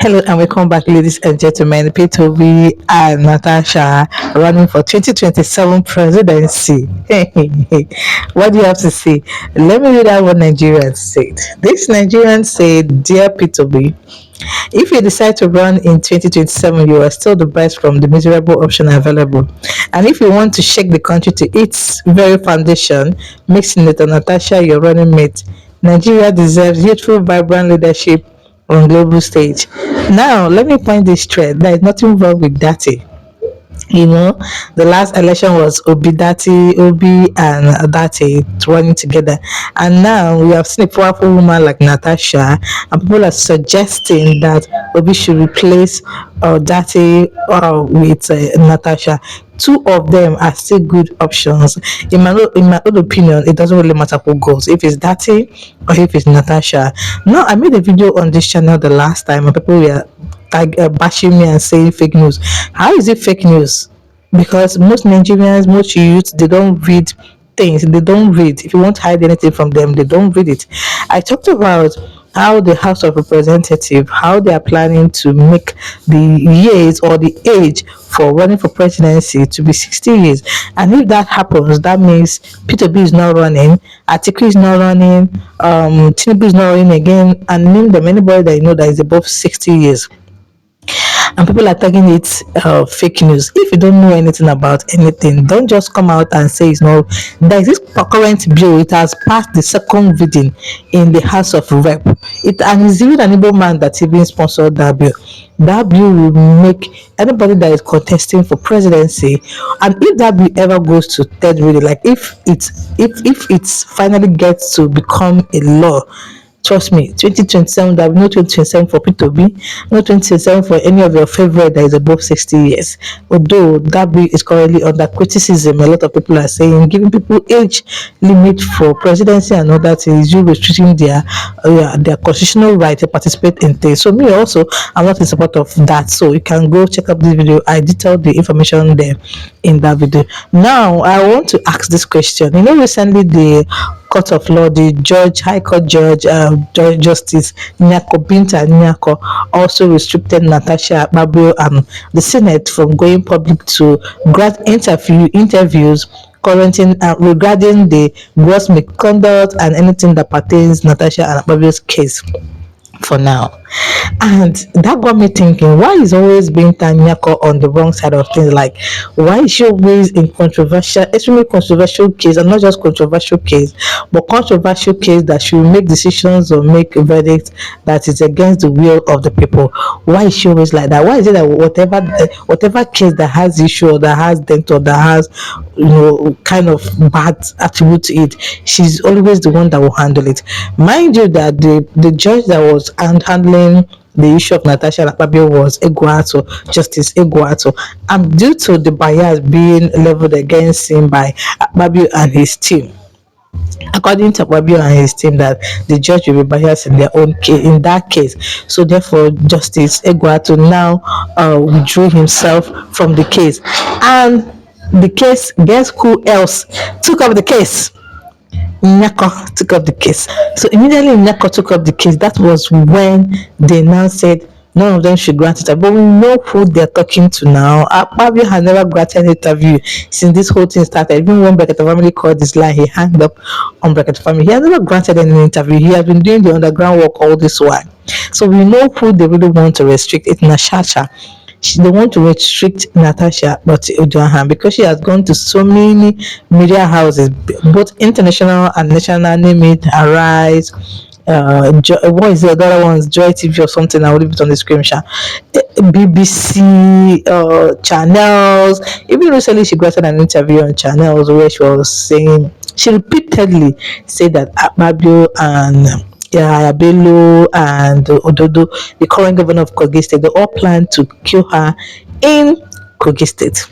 Hello and welcome back, ladies and gentlemen. Peter Obi and Natasha running for 2027 presidency. What do you have to say? Let me read out what Nigerians said. This Nigerian said, "Dear Peter Obi, if you decide to run in 2027, you are still the best from the miserable option available. And if you want to shake the country to its very foundation, make Senator Natasha your running mate. Nigeria deserves youthful, vibrant leadership on global stage." Now, let me point this thread. There is nothing wrong with Datti. You know, the last election was Obi and Datti running together, and now we have seen a powerful woman like Natasha, and people are suggesting that Obi should replace Datti with Natasha. Two of them are still good options. In my own opinion, it doesn't really matter who goes, if it's Datti or if it's Natasha. Now, I made a video on this channel the last time, and people were bashing me and saying fake news. How is it fake news? Because most Nigerians, most youths, they don't read things. They don't read. If you want to hide anything from them, they don't read it. I talked about how the House of Representatives, how they are planning to make the years or the age for running for presidency to be 60 years. And if that happens, that means Peter Obi is not running, ATIKU is not running, TINUBU is not running again, and name them anybody that you know that is above 60 years. And people are tagging it fake news. If you don't know anything about anything, don't just come out and say it's not. There is this current bill. It has passed the second reading in the House of Rep. And it's even an able man that even sponsored that bill. That bill will make anybody that is contesting for presidency, and if that bill ever goes to third reading, like if it's finally gets to become a law, trust me, 2027, there will be no 2027 for P2B, no 2027 for any of your favorite that is above 60 years. Although that bill is currently under criticism, a lot of people are saying giving people age limit for presidency and all that is you restricting their constitutional right to participate in things. So me also, I'm not in support of that. So you can go check out this video. I detailed the information there in that video. Now I want to ask this question. You know, recently the Court of Law, the High Court Judge, Justice Nyako Binta Nyako also restricted Natasha, Akpabio, and the Senate from going public to grant interviews regarding the gross misconduct and anything that pertains Natasha and Akpabio's case for now. And that got me thinking, why is always being Tanyako on the wrong side of things? Like, why is she always in extremely controversial case, and not just controversial case, but controversial case that she will make decisions or make a verdict that is against the will of the people? Why is she always like that? Why is it that whatever case that has issue or that has dent or that has kind of bad attribute to it, she's always the one that will handle it? Mind you that the judge that was handling the issue of Natasha and Akpabio was Justice Egwato, and due to the bias being leveled against him by Akpabio and his team, according to Akpabio and his team, that the judge will be biased in their own case, in that case. So therefore, Justice Egwato now withdrew himself from the case, and the case, guess who else took up the case? Nyako took up the case. So immediately Nyako took up the case. That was when they now said none of them should grant it. But we know who they're talking to now. Akpabio has never granted an interview since this whole thing started. Even when Bracket family called this line, he hung up on Bracket family. He has never granted any interview. He has been doing the underground work all this while. So we know who they really want to restrict. It's Natasha. They want to restrict Natasha Akpoti-Uduaghan because she has gone to so many media houses, both international and national, name it, Arise, what is the other ones, Joy TV or something, I'll leave it on the screen, BBC, channels. Even recently she granted an interview on channels where she was saying, she repeatedly said that Akpabio and Bello and Ododo, the current governor of Kogi State, they all plan to kill her in Kogi State.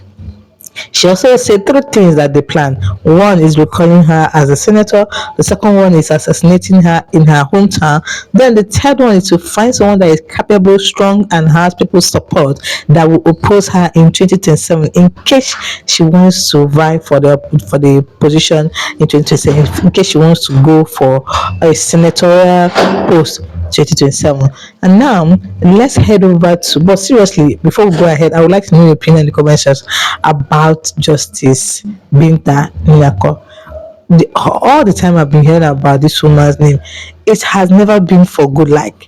She also said three things that they plan. One is recalling her as a senator. The second one is assassinating her in her hometown. Then the third one is to find someone that is capable, strong, and has people's support that will oppose her in 2027 in case she wants to vie for the position in 2027. In case she wants to go for a senatorial post. 2027. And now let's head over to, but seriously, before we go ahead, I would like to know your opinion in the comment section about Justice Binta Nyako. All the time I've been hearing about this woman's name, it has never been for good. Like,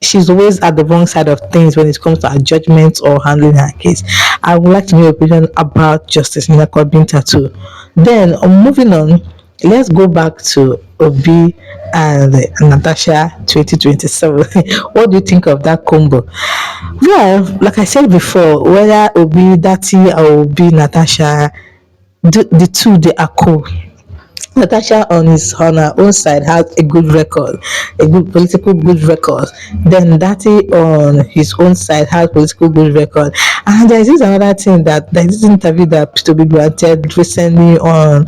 she's always at the wrong side of things when it comes to her judgments or handling her case. I would like to know your opinion about Justice Nyako Binta too. Then, moving on, let's go back to Obi and Natasha 2027. What do you think of that combo? Well, like I said before, whether Obi Datti or Obi Natasha, the two, they are cool. Natasha on her own side has a good record, a good political good record. Then Datti on his own side has political good record. And there is this another thing, that there is this interview that Peter Obi granted recently on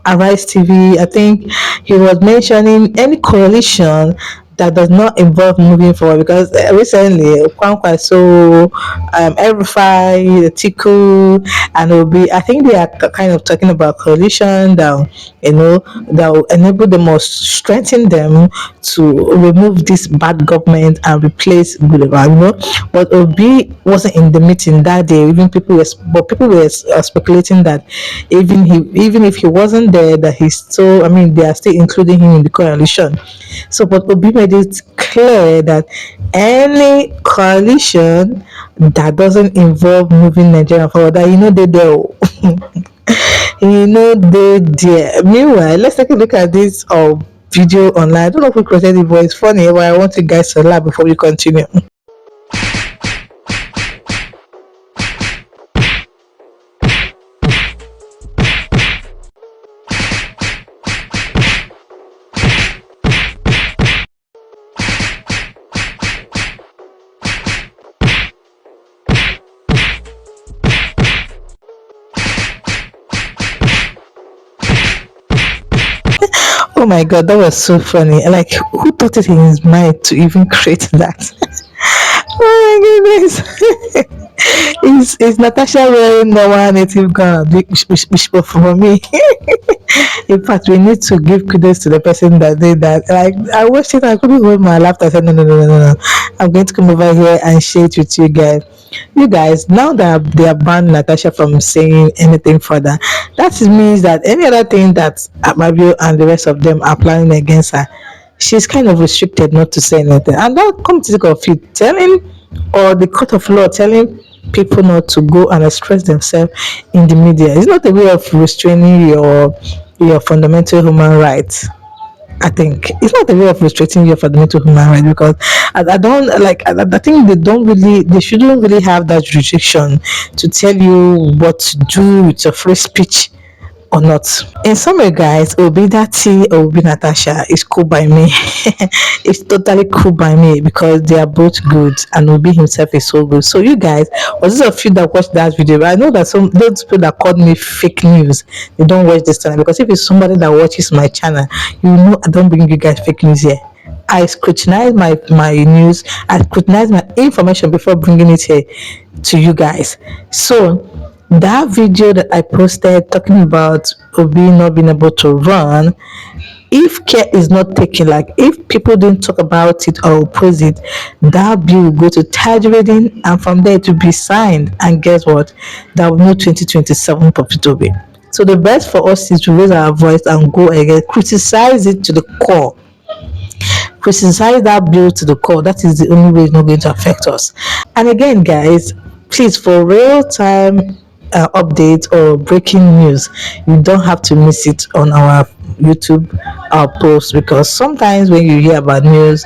Arise TV. I think he was mentioning any coalition that does not involve moving forward, because recently Kwankwa, so Everify, ATIKU, and Obi, I think they are kind of talking about coalition that, that will enable them or strengthen them to remove this bad government and replace good government. But Obi wasn't in the meeting that day. Even people were speculating that even if he wasn't there, that he's still, I mean, they are still including him in the coalition. So, but Obi made it clear that any coalition that doesn't involve moving Nigeria forward, that they do. They there. Meanwhile, let's take a look at this video online. I don't know if we created it, but it's funny. But I want you guys to laugh before we continue. Oh my god, that was so funny. Like, who thought it in his mind to even create that? Oh my goodness. Is Natasha wearing normal native gown? Which for me. In fact, we need to give kudos to the person that did that. Like, I watched it, I couldn't hold my laughter. I said, no. I'm going to come over here and share it with you guys. You guys, now that they have banned Natasha from saying anything further, that means that any other thing that Akpabio and the rest of them are planning against her, she's kind of restricted not to say anything. And that comes to think of it, telling, or the court of law telling people not to go and express themselves in the media, it's not a way of restraining your fundamental human rights. I think it's not a way of restricting your fundamental human rights, because I don't like. I think they shouldn't really have that restriction to tell you what to do with your free speech or not. In summary, guys, Obi Datti or Obi Natasha is cool by me. It's totally cool by me, because they are both good, and Obi himself is so good. So you guys, was this a few that watched that video? But I know that some those people that called me fake news, they don't watch this channel, because if it's somebody that watches my channel, I don't bring you guys fake news here. I scrutinize my news, I scrutinize my information before bringing it here to you guys. So that video that I posted talking about Obi not being able to run, if care is not taken, like if people didn't talk about it or oppose it, that bill will go to third reading, and from there to be signed. And guess what? That will know 2027 for Peter Obi. So the best for us is to raise our voice and go again, criticize it to the core. Criticize that bill to the core. That is the only way it's not going to affect us. And again, guys, please, for real time updates or breaking news, you don't have to miss it on our YouTube posts, because sometimes when you hear about news,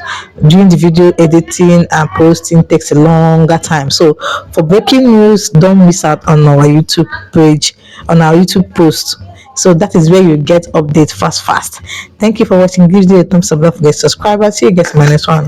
doing the video editing and posting takes a longer time. So for breaking news, don't miss out on our YouTube page, on our YouTube post. So that is where you get updates fast. Thank you for watching. Give it a thumbs up, don't forget to subscribe. I'll see you guys in my next one.